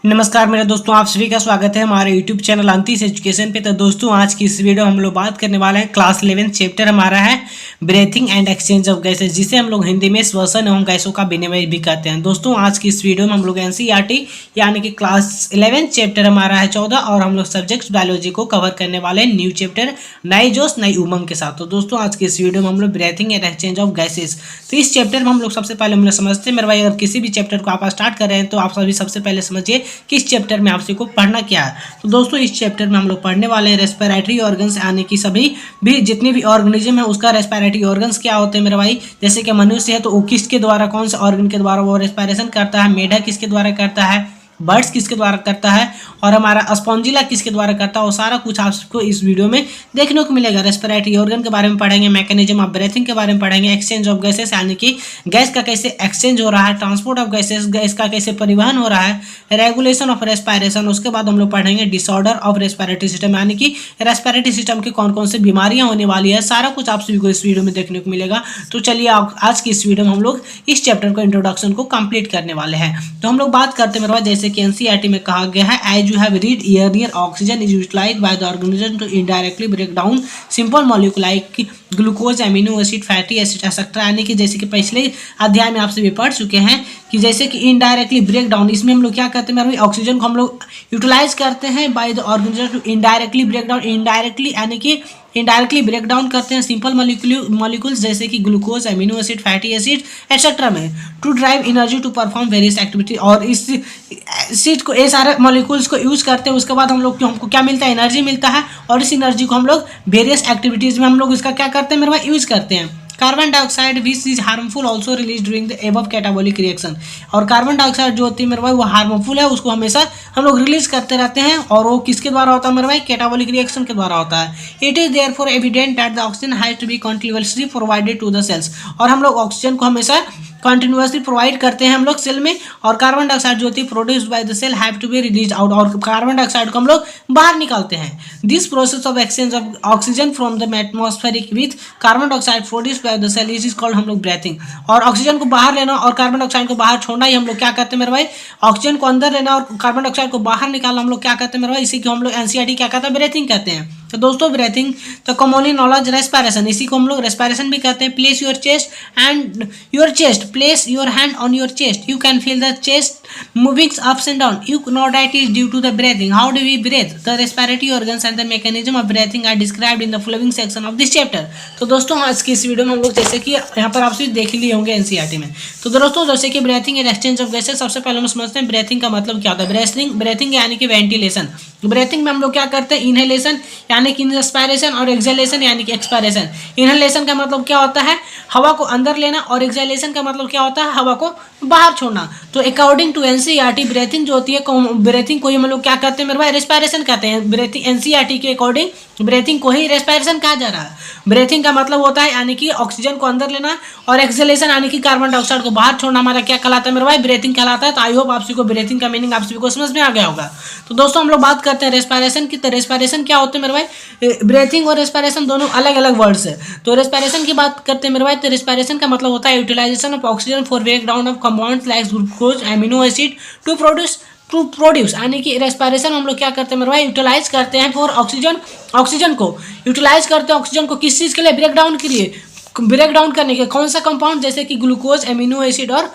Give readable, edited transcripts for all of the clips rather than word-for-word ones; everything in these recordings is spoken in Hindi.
नमस्कार मेरे दोस्तों, आप सभी का स्वागत है हमारे YouTube चैनल अंतिश एजुकेशन पे। तो दोस्तों आज की इस वीडियो हम लोग बात करने वाले हैं क्लास 11 चैप्टर हमारा है breathing and exchange of gases, जिसे हम लोग हिंदी में श्वसन एवं गैसों का विनिमय भी कहते हैं। दोस्तों आज की इस वीडियो में हम लोग NCERT यानी कि क्लास 11 चैप्टर हमारा है 14 और हम लोग सब्जेक्ट बायोलॉजी को कवर करने वाले हैं न्यू चैप्टर नई जोश नई उमंग के साथ। तो दोस्तों आज की इस वीडियो में हम लोग breathing and exchange of gases, तो इस चैप्टर में हम लोग सबसे पहले हम लोग समझते हैं मेरे भाई, अगर किसी भी चैप्टर को आप स्टार्ट कर रहे हैं तो आप सभी सबसे पहले समझिए कि इस चैप्टर में आपसे को पढ़ना क्या है। तो दोस्तों इस चैप्टर में हम लोग पढ़ने वाले हैं रेस्पिरेटरी ऑर्गन्स, यानी कि सभी भी जितने भी ऑर्गेनिज्म है उसका रेस्पिरेटरी ऑर्गन्स क्या होते हैं मेरे भाई। जैसे कि मनुष्य है तो वो किसके द्वारा, कौन सा ऑर्गन के द्वारा वो रेस्पिरेशन करता है, मेढक किसके द्वारा करता है, बर्ड्स किसके द्वारा करता है, और हमारा स्पॉन्जिला किसके द्वारा करता है, वो सारा कुछ आपको इस वीडियो में देखने को मिलेगा। रेस्पिरेटरी ऑर्गन के बारे में पढ़ेंगे, मैकेनिज्म ऑफ ब्रीथिंग के बारे में पढ़ेंगे, एक्सचेंज ऑफ गैसेस यानी कि गैस का कैसे एक्सचेंज हो रहा है, ट्रांसपोर्ट ऑफ गैसेस गैस का कैसे परिवहन हो रहा है, रेगुलेशन ऑफ रेस्पिरेशन। उसके बाद हम लोग पढ़ेंगे डिसऑर्डर ऑफ रेस्पिरेटरी सिस्टम, यानी कि रेस्पिरेटरी सिस्टम की कौन कौन से बीमारियां होने वाली है, सारा कुछ आप सभी को इस वीडियो में देखने को मिलेगा। तो चलिए आज की इस वीडियो में हम लोग इस चैप्टर को इंट्रोडक्शन को कंप्लीट करने वाले हैं। तो हम लोग बात करते हैं मेरे पास, जैसे कि NCERT में कहा गया है, as you have read earlier oxygen is utilized by the organism to indirectly break down simple molecule like glucose, amino acid, fatty acid etcetera. यानी कि जैसे कि पिछले अध्याय में आप सभी पढ़ चुके हैं कि जैसे कि इनडायरेक्टली ब्रेक डाउन, इसमें हम लोग क्या करते हैं, ऑक्सीजन को हम लोग यूटिलाइज करते हैं by the organism to indirectly break down, indirectly यानी कि इनडायरेक्टली ब्रेक डाउन करते हैं सिंपल मॉलिक्यूल्स जैसे कि glucose, amino acid, fatty acid etcetera में, to drive energy to perform various activity. और इस एसिड को, ये सारे मॉलिक्यूल्स को यूज करते हैं, उसके बाद हम लोग हमको क्या मिलता है, एनर्जी मिलता है, और इस एनर्जी को हम लोग वेरियस एक्टिविटीज में हम लोग इसका क्या करते हैं मेरे भाई, यूज करते हैं। Carbon dioxide which is harmful also release during the above catabolic reaction. और कार्बन डाइऑक्साइड जो होती है मेरे भाई वो हार्मफुल है, उसको हमेशा हम लोग रिलीज करते रहते हैं, और वो किसके द्वारा होता है मेरे भाई, कैटाबॉलिक रिएक्शन के द्वारा होता है। It is therefore evident that the oxygen has to be continuously provided to the cells. और हम लोग ऑक्सीजन को हमेशा कंटिन्यूअसली प्रोवाइड करते हैं हम लोग सेल में, और कार्बन डाइऑक्साइड जो होती है produced by the cell have to be release out, और कार्बन डाइऑक्साइड को हम लोग बाहर निकालते हैं। This process of exchange of oxygen from the atmospheric with carbon dioxide produced by the cell is called हम लोग ब्रीथिंग। और ऑक्सीजन को बाहर लेना और कार्बन डाइऑक्साइड को बाहर छोड़ना ही हम लोग क्या करते हैं मेरे भाई, ऑक्सीजन को अंदर लेना और कार्बन डाइऑक्साइड को बाहर निकालना हम लोग क्या करते हैं मेरे भाई, इसी को हम लोग NCERT क्या कहते हैं, ब्रीथिंग कहते हैं। तो दोस्तों ब्रीथिंग तो कॉमनली नॉलेज रेस्पिरेशन, इसी को हम लोग रेस्पिरेशन भी कहते हैं। Place your chest place your hand on your chest, you can feel the chest moving ups and down, you know that is due to the breathing. How do we breathe, the respiratory organs and the mechanism of breathing are described in the following section of this chapter. तो दोस्तों आज की इस वीडियो में हम लोग जैसे कि यहाँ पर आप सभी देख लिए होंगे NCERT में। तो दोस्तों जैसे कि breathing and exchange of gases, सबसे पहले हम समझते हैं ब्रीथिंग का मतलब क्या होता है। ब्रीथिंग यानी कि वेंटिलेशन। ब्रीथिंग में हम लोग क्या करते हैं, इनहेलेशन यानी कि इंस्पायरेशन, और एक्सहेलेशन यानी कि एक्सपायरेशन। इनहेलेशन का मतलब क्या होता है, हवा को अंदर लेना, और एक्सहेलेशन का मतलब क्या होता है, हवा को बाहर छोड़ना। तो अकॉर्डिंग टू NCERT ब्रीथिंग जो होती है, ब्रीथिंग को ही हम लोग क्या कहते हैं मेरे भाई, रेस्पिरेशन कहते हैं। ब्रीथिंग NCERT के अकॉर्डिंग ब्रीथिंग को ही रेस्पिरेशन कहा जा रहा है। ब्रीथिंग का मतलब होता है यानी कि ऑक्सीजन को अंदर लेना, और एक्सहेलेशन यानी कि कार्बन डाइऑक्साइड को बाहर छोड़ना हमारा क्या कहलाता है मेरे भाई, ब्रीथिंग कहलाता है। तो आई होप आप सभी को ब्रीथिंग का मीनिंग आप सभी को समझ में आ गया होगा। तो दोस्तों हम लोग बात करते हैं रेस्पिरेशन की। तो रेस्पिरेशन क्या होते हैं मेरे भाई, ब्रीथिंग और रेस्पिरेशन दोनों अलग अलग वर्ड्स है। तो रेस्पिरेशन की बात करते हैं मेरे भाई, तो रेस्पिरेशन का मतलब होता है utilization of oxygen for break down of compounds like glucose, amino acid to produce यानी कि रेस्पिरेशन हम लोग क्या करते हैं मेरे भाई, यूटिलाइज करते हैं फॉर ऑक्सीजन को यूटिलाइज करते हैं। ऑक्सीजन को किस चीज़ के लिए, ब्रेक डाउन के लिए, ब्रेक डाउन करने के कौन सा कंपाउंड, जैसे कि ग्लूकोज, एमिनो एसिड, और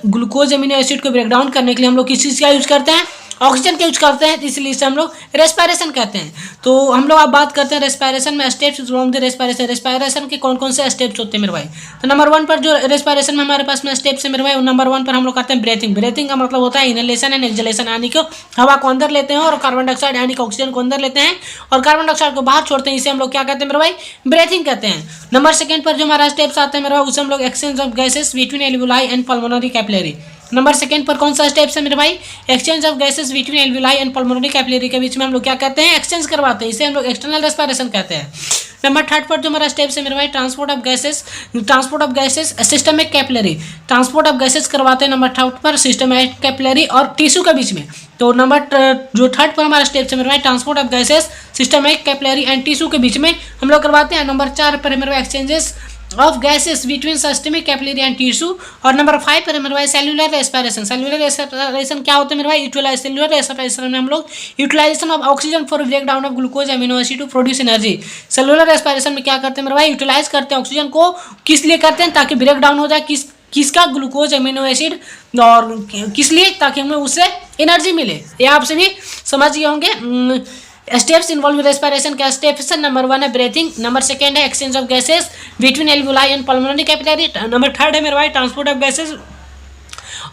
ग्लूकोज एमिनो एसिड को ब्रेक डाउन करने के लिए हम लोग किस चीज़ का यूज करते हैं, ऑक्सीजन का यूज करते हैं, इसलिए इसे हम लोग रेस्पिरेशन कहते हैं। तो हम लोग अब बात करते हैं रेस्पिरेशन में स्टेप्स फ्रॉम द रेस्पिरेशन के कौन कौन से स्टेप्स होते हैं मेरे भाई। तो नंबर 1 पर जो रेस्पिरेशन में हमारे पास में स्टेप्स है मेरे भाई, नंबर 1 पर हम लोग करते हैं ब्रीथिंग। ब्रीथिंग का मतलब होता है इनहेलेशन एंड एक्सहेलेशन, यानी कि हवा को अंदर लेते हैं और कार्बन डाइऑक्साइड यानी कि ऑक्सीजन को अंदर लेते हैं और कार्बन डाइऑक्साइड को बाहर छोड़ते हैं, इसे हम लोग क्या कहते हैं मेरे भाई, ब्रीथिंग कहते हैं। नंबर 2 पर जो हमारा स्टेप्स आते हैं मेरे भाई, उसे हम लोग exchange of gases between alveoli and pulmonary capillary. Number 2 पर कौन सा स्टेप्स है मेरे भाई, exchange of gases between alveoli and pulmonary capillary के बीच में हम लोग क्या करते हैं, एक्सचेंज करवाते हैं, इसे हम लोग एक्सटर्नल रेस्पिरेशन कहते हैं। नंबर 3 पर जो हमारा स्टेप्स है मेरे भाई, transport of gases systemic capillary, transport of gases करवाते हैं नंबर 3 पर सिस्टमिक कैपिलरी और टिश्यू के बीच में। तो जो 3 पर हमारा स्टेप्स है मेरे भाई, transport of gases systemic capillary and tissue के बीच में हम लोग करवाते हैं। नंबर 4 पर मेरे भाई, of gases between systemic capillary and tissue. और नंबर 5 पर मेरे भाई सेलुलर रेस्पिरेशन। सेलुलर रेस्पिरेशन क्या होता है मेरे भाई? यूटिलाइज सेलुलर रेस्पिरेशन में हम लोग utilization of oxygen for break down of glucose amino acid to produce energy. Cellular respiration में क्या करते हैं मेरे भाई? यूटिलाइज करते हैं ऑक्सीजन को, किस लिए करते हैं? ताकि ब्रेक डाउन हो जाए किसका? Glucose amino acid. और किस लिए? ताकि हमें उससे एनर्जी मिले। ये आप सभी समझ गए होंगे। स्टेप्स इन्वॉल्व रेस्पिरेशन का स्टेप्स नंबर 1 है ब्रीथिंग, नंबर 2 है exchange of gases between alveoli and pulmonary capillary, number 3 है मेरे भाई ट्रांसपोर्ट ऑफ गैसेस,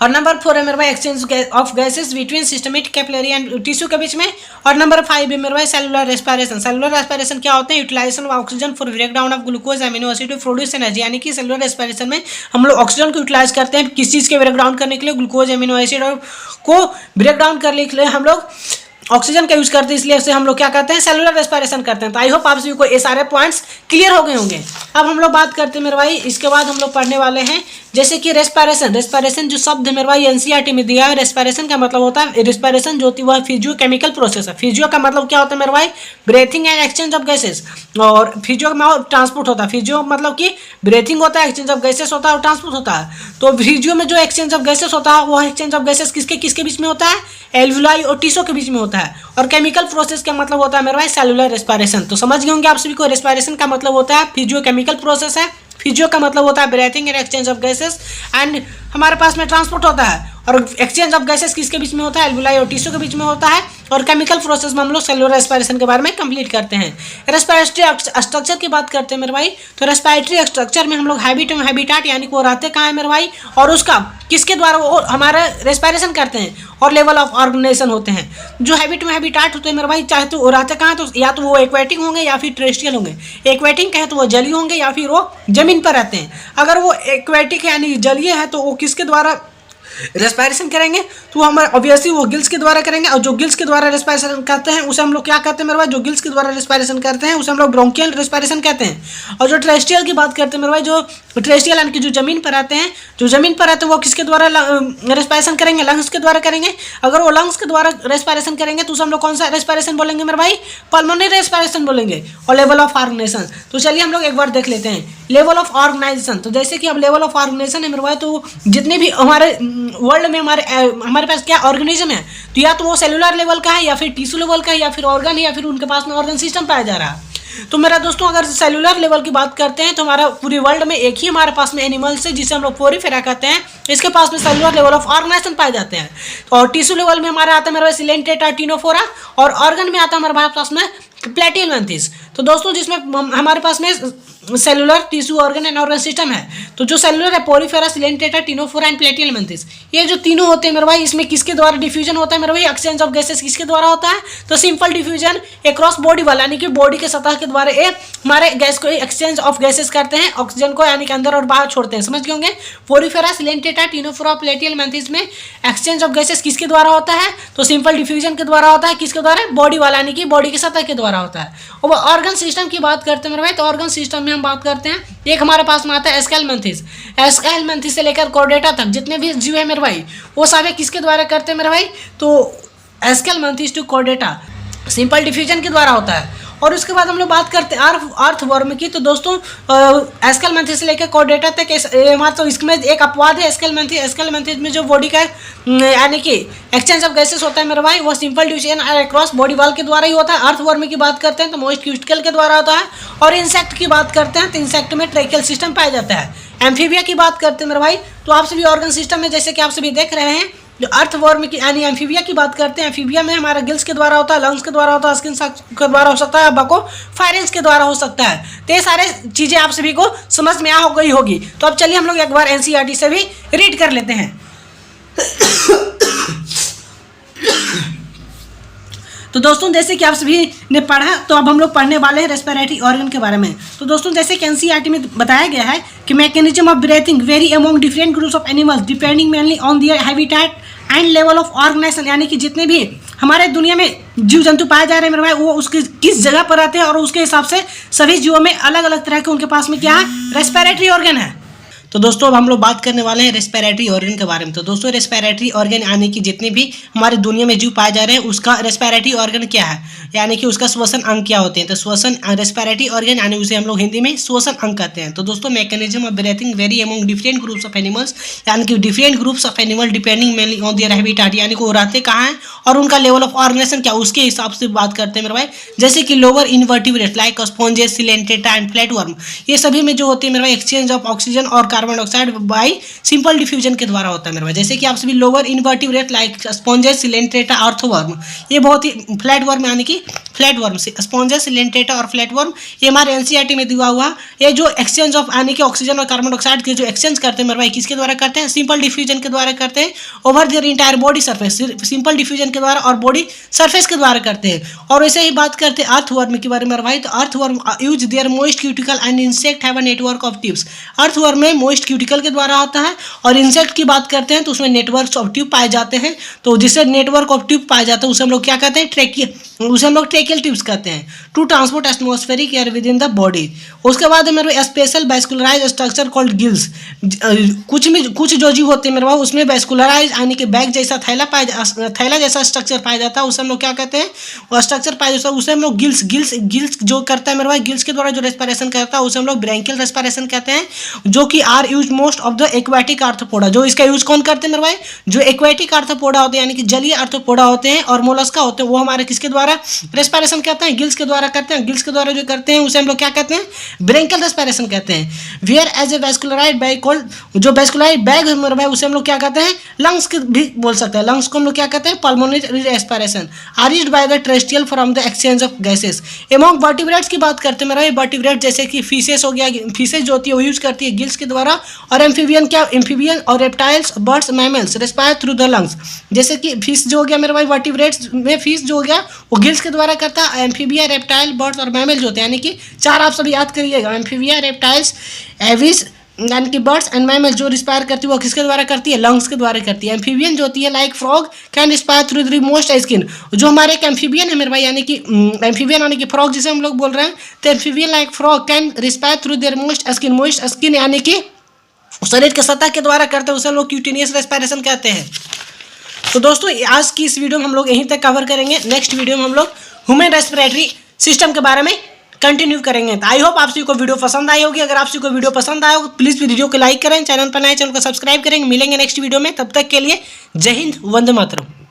और नंबर 4 है मेरे भाई exchange of gases between systemic capillary and tissue के बीच में, और नंबर 5 है मेरे भाई सेलुलर रेस्पिरेशन। सेलुलर रेस्पिरेशन क्या होता है? Utilization of oxygen for break down of glucose amino acid to produce energy. यानी कि सेलुलर रेस्पिरेशन में हम लोग ऑक्सीजन को यूटिलाइज करते हैं किस चीज़ के ब्रेक डाउन करने के लिए? ग्लूकोज एमिनो एसिड को ब्रेक डाउन करने के लिए हम लोग ऑक्सीजन का यूज करते हैं, इसलिए हम लोग क्या करते हैं? सेलुलर रेस्पिरेशन करते हैं। तो आई होप आप सभी को ये सारे पॉइंट्स क्लियर हो गए होंगे। अब हम लोग बात करते हैं मेरे भाई, इसके बाद हम लोग पढ़ने वाले हैं जैसे कि रेस्पिरेशन। रेस्पिरेशन जो शब्द मेरे भाई एनसीईआरटी में दिया है, रेस्पिरेशन का मतलब होता है, रेस्पिरेशन जो होती है वह फिजियो केमिकल प्रोसेस है। फिजियो का मतलब क्या होता है मेरे भाई? Breathing and exchange of gases, और फिजियो में ट्रांसपोर्ट होता है। फिजियो मतलब कि ब्रीथिंग होता है, एक्सचेंज ऑफ गैसेस होता है और ट्रांसपोर्ट होता है। तो फिजियो में जो एक्सचेंज ऑफ गैसेस होता है, वो एक्सचेंज ऑफ गैसेस किसके बीच में होता है? एल्वुलाई और टिश्यू के बीच में होता है। और केमिकल प्रोसेस का मतलब होता है मेरे भाई सेलुलर रेस्पिरेशन। तो समझ गए होंगे आप सभी को, रेस्पिरेशन का मतलब होता है फिजियो केमिकल प्रोसेस है, फिजियो का मतलब होता है breathing and exchange of gases, and हमारे पास में ट्रांसपोर्ट होता है। और एक्सचेंज ऑफ गैसेस किसके बीच में होता है? एल्वुलाई और टिश्यू के बीच में होता है। और केमिकल प्रोसेस में हम लोग सेलुलर रेस्पिरेशन के बारे में कंप्लीट करते हैं। रेस्पिरेटरी स्ट्रक्चर की बात करते हैं मेरे भाई, तो रेस्पिरेटरी स्ट्रक्चर में हम लोग हैबिटाट यानी कि वो रहते कहाँ है मेरे भाई, और उसका किसके द्वारा वो हमारा रेस्पिरेशन करते हैं, और लेवल ऑफ ऑर्गेनाइजेशन होते हैं। जो हैबिटाट होते हैं मेरे भाई, चाहे तो वो रहते कहाँ, तो या तो वो एक्वेटिक होंगे या फिर टेरेस्ट्रियल होंगे। एक्वेटिक कहे तो वो जलीय होंगे या फिर वो जमीन पर रहते हैं। अगर वो एक्वेटिक है यानी जलीय है तो वो किसके द्वारा रेस्पिरेशन करेंगे? तो हमारे ऑब्वियसली वो गिल्स के द्वारा करेंगे, और जो गिल्स के द्वारा रेस्पिरेशन करते हैं उसे हम लोग क्या कहते हैं मेरे भाई? जो गिल्स के द्वारा रेस्पिरेशन करते हैं उसे हम लोग ब्रोंकियल रेस्पिरेशन कहते हैं। और जो टेरेस्ट्रियल की बात करते हैं मेरे भाई, जो टेरेस्ट्रियल यानी कि जो जमीन पर रहते हैं, जो जमीन पर रहते हैं वो किसके द्वारा रेस्पिरेशन करेंगे? लंग्स के द्वारा करेंगे। अगर वो लंग्स के द्वारा रेस्पिरेशन करेंगे तो उसे हम लोग कौन सा रेस्पिरेशन बोलेंगे मेरे भाई? पल्मोनरी रेस्पिरेशन बोलेंगे। और लेवल ऑफ ऑर्गेनाइजेशन, तो चलिए हम लोग एक बार देख लेते हैं लेवल ऑफ ऑर्गेनाइजेशन। तो जैसे कि अब लेवल ऑफ ऑर्गेनाइजेशन है मेरे भाई, तो जितने भी हमारे वर्ल्ड में हमारे पास क्या ऑर्गेनिज्म है, तो या तो वो सेलुलर लेवल का है या फिर टिश्यू लेवल का है या फिर ऑर्गन है या फिर उनके पास में ऑर्गन सिस्टम पाया जा रहा है। तो मेरा दोस्तों अगर सेलुलर लेवल की बात करते हैं तो हमारा पूरी वर्ल्ड में एक ही हमारे पास में एनिमल्स है जिसे हम लोग पोरीफेरा कहते हैं, इसके पास में सेलुलर लेवल ऑफ ऑर्गेनाइजेशन पाए जाते हैं। और टिश्यू लेवल में हमारा आता है मेरे पास सिलेंट्रेटा टिनोफोरा, और ऑर्गन में आता है हमारे पास में प्लेटिहेल्मिन्थस। तो दोस्तों जिसमें हमारे पास में cellular tissue organ and organ system है, तो जो सेलुलर है पोरीफेरा, सिलेंट्रेटा, टिनोफोरा एंड प्लेटिहेल्मिन्थस, ये जो तीनों होते हैं मेरे भाई, इसमें किसके द्वारा डिफ्यूजन होता है मेरे भाई? एक्सचेंज ऑफ गैसेस किसके द्वारा होता है? तो सिंपल डिफ्यूजन अक्रॉस बॉडी वाला, यानी कि बॉडी के सतह के द्वारा हमारे गैस को एक्सचेंज ऑफ गैसेस करते हैं, ऑक्सीजन को यानी कि अंदर और बाहर छोड़ते हैं। समझ गए होंगे? पोरीफेरा, सिलेंट्रेटा, टिनोफोरा, प्लेटिहेल्मिन्थस में एक्सचेंज ऑफ गैसेस किसके द्वारा होता है? तो सिंपल डिफ्यूजन के द्वारा होता है। किसके द्वारा? बॉडी वाला, यानी कि बॉडी के सतह के द्वारा होता है। और ऑर्गन सिस्टम की बात करते हैं मेरे भाई, तो ऑर्गन सिस्टम में हम बात करते हैं, एक हमारे पास में आता है स्केलेमेंथिस। स्केलेमेंथिस से लेकर कॉर्डेटा तक जितने भी जीव है मेरे भाई, वो सारे किसके द्वारा करते हैं मेरे भाई? तो स्केलेमेंथिस टू कॉर्डेटा सिंपल डिफ्यूजन के द्वारा होता है। और उसके बाद हम लोग बात करते हैं अर्थवर्म की। तो दोस्तों स्केलेमेंथिस से लेकर कॉर्डेटा तक हमारा, तो इसमें एक अपवाद है स्केलेमेंथिस में जो बॉडी का यानी कि एक्सचेंज ऑफ गैसेस होता है मेरे भाई, वो simple diffusion across body wall के द्वारा ही होता है। अर्थवर्म की बात करते हैं तो मोस्ट क्यूस्टिकल के द्वारा होता है। और इंसेक्ट की बात करते हैं तो इंसेक्ट में ट्रैकियल सिस्टम पाया जाता है। एम्फीबिया की बात करते हैं मेरे भाई, तो आप सभी ऑर्गन सिस्टम में जैसे कि आप सभी देख रहे हैं, जो अर्थवर्म की यानी एम्फीबिया की बात करते हैं, एम्फीबिया में हमारा गिल्स के द्वारा होता है, लंग्स के द्वारा होता है, स्किन के द्वारा हो सकता है, बको फायरेंस के द्वारा हो सकता है। तो ये सारे चीज़ें आप सभी को समझ में आ गई होगी। तो अब चलिए हम लोग एक बार एनसीईआरटी से भी रीड कर लेते हैं। तो दोस्तों जैसे कि आप सभी ने पढ़ा, तो अब हम लोग पढ़ने वाले हैं रेस्पिरेटरी ऑर्गन के बारे में। तो दोस्तों जैसे कि एनसीईआरटी में बताया गया है कि mechanism of breathing vary among different groups of animals depending mainly on their habitat and level of organization, यानी कि जितने भी हमारे दुनिया में जीव जंतु पाए जा रहे हैं मेरे भाई, वो उसके किस जगह पर रहते हैं और उसके हिसाब से सभी जीवों में अलग अलग तरह के उनके पास में क्या है? रेस्पिरेटरी ऑर्गन है। तो दोस्तों अब हम लोग बात करने वाले हैं रेस्पिरेटरी ऑर्गन के बारे में। तो दोस्तों रेस्पिरेटरी ऑर्गन यानी कि जितने भी हमारी दुनिया में जीव पाए जा रहे हैं उसका रेस्पिरेटरी ऑर्गन क्या है, यानी कि उसका श्वसन अंग क्या होते हैं। तो श्वसन रेस्पिरेटरी ऑर्गन यानी उसे हम लोग हिंदी में श्वसन अंग कहते हैं। तो दोस्तों mechanism of breathing vary among different groups of animals, यानी कि different groups of animal depending mainly on their habitat, यानी कि वो रहते कहाँ हैं और उनका लेवल ऑफ ऑर्गेनाइजेशन क्या उसके हिसाब से बात करते हैं मेरे भाई। जैसे कि lower invertebrate like sponges, Coelenterata and flatworm, ये सभी में जो होती है मेरे भाई एक्सचेंज ऑफ ऑक्सीजन और carbon dioxide by simple diffusion के द्वारा होता है मेरे भाई। जैसे कि आप सभी lower invertebrate like sponges, Coelenterata, earthworm, ये बहुत ही फ्लैटवर्म यानी कि फ्लैटवर्म से स्पॉन्जेस, सिलेंटेटा और फ्लैटवर्म ये हमारे एनसीईआरटी में दिया हुआ। ये जो एक्सचेंज ऑफ यानी कि ऑक्सीजन और कार्बन डाइऑक्साइड के जो एक्सचेंज करते हैं मेरे भाई किसके द्वारा करते हैं, सिंपल डिफ्यूजन के द्वारा करते हैं over their entire body surface, simple diffusion के द्वारा और बॉडी सरफेस के द्वारा करते हैं। और वैसे ही बात करते हैं अर्थवर्म के बारे में भाई। तो earthworm use their moist cuticle and insect have a network of tubes. Earthworm में मोइस्ट क्यूटिकल के द्वारा होता है और इंसेक्ट की बात करते हैं तो उसमें नेटवर्क ऑफ ट्यूब पाए जाते हैं। तो जिससे नेटवर्क ऑफ ट्यूब पाए जाते हैं उसे हम लोग क्या कहते हैं, उसे हम लोग ट्रेकियल ट्यूब्स कहते हैं to transport atmospheric air within the body. उसके बाद मेरे special vascularise structure called gills, कुछ जो जीव होते हैं मेरे भाई उसमें वैस्कुलराइज यानी कि बैग जैसा थैला जैसा स्ट्रक्चर पाया जाता है, उसे हम लोग क्या कहते हैं, वो स्ट्रक्चर पाया जाता है उसे हम लोग गिल्स जो करता है मेरे भाई, गिल्स के द्वारा जो रेस्पिरेशन करता है उसे हम लोग ब्रैंकियल रेस्पिरेशन कहते हैं, जो कि are use most of the aquatic arthropoda. जो इसका यूज कौन करते हैं मेरे भाई, जो एक्वेटिक आर्थ्रोपोडा होते हैं यानी कि जलीय आर्थ्रोपोडा होते हैं और मोलस्का होते हैं, वो हमारे किसके द्वारा रेस्पिरेशन कहते हैं, गिल्स के द्वारा करते हैं। गिल्स के द्वारा जो करते हैं उसे हम लोग क्या कहते हैं, ब्रैंकियल रेस्पिरेशन कहते हैं। Where as a vascularised bag called, जो वैस्कुलराइड बैग है मेरे भाई उसे हम लोग क्या कहते हैं, लंग्स के भी बोल सकते हैं। लंग्स को हम लोग क्या कहते हैं, pulmonary respiration are used by the terrestrial from the exchange of gases. Among vertebrates की बात करते हैं मेरा, वर्टिब्रेट जैसे कि फिशेस हो गया, फिशेस जो होती है वो यूज करती है गिल्स के द्वारा। और एम्फीबियन क्या, एम्फीबियन और reptiles, birds, mammals respire through the lungs. जैसे कि फिश जो हो गया मेरे भाई, वर्टिब्रेट्स में फिश जो हो गया वो गिल्स के द्वारा करता है। एम्फीबिया, रेप्टाइल, बर्ड्स और मैमल जो होते हैं यानी कि चार आप सभी याद करिएगा, एम्फीबिया, रेप्टाइल्स, एविस यानी कि बर्ड्स एंड मैमल जो रिस्पायर करती है वो किसके द्वारा करती है, लंग्स के द्वारा करती है। एम्फीबियन जो होती है like frog can respire through the most skin. जो हमारे एक एम्फीबियन है मेरे भाई यानी कि एम्फीबियन यानी कि फ्रॉग जिसे हम लोग बोल रहे हैं, तो amphibian like frog can respire through their most skin यानी कि शरीर के सतह के द्वारा करते हैं, उसे हम लोग क्यूटेनियस रेस्पिरेशन कहते हैं। तो दोस्तों आज की इस वीडियो में हम लोग यहीं तक कवर करेंगे। नेक्स्ट वीडियो में हम लोग ह्यूमन रेस्पिरेटरी सिस्टम के बारे में कंटिन्यू करेंगे। तो आई होप आप सभी को वीडियो पसंद आई होगी। अगर आप सभी को वीडियो पसंद आया हो प्लीज वीडियो को लाइक करें, चैनल पर नए चैनल को सब्सक्राइब करेंगे। मिलेंगे नेक्स्ट वीडियो में, तब तक के लिए जय हिंद, वंदे मातरम।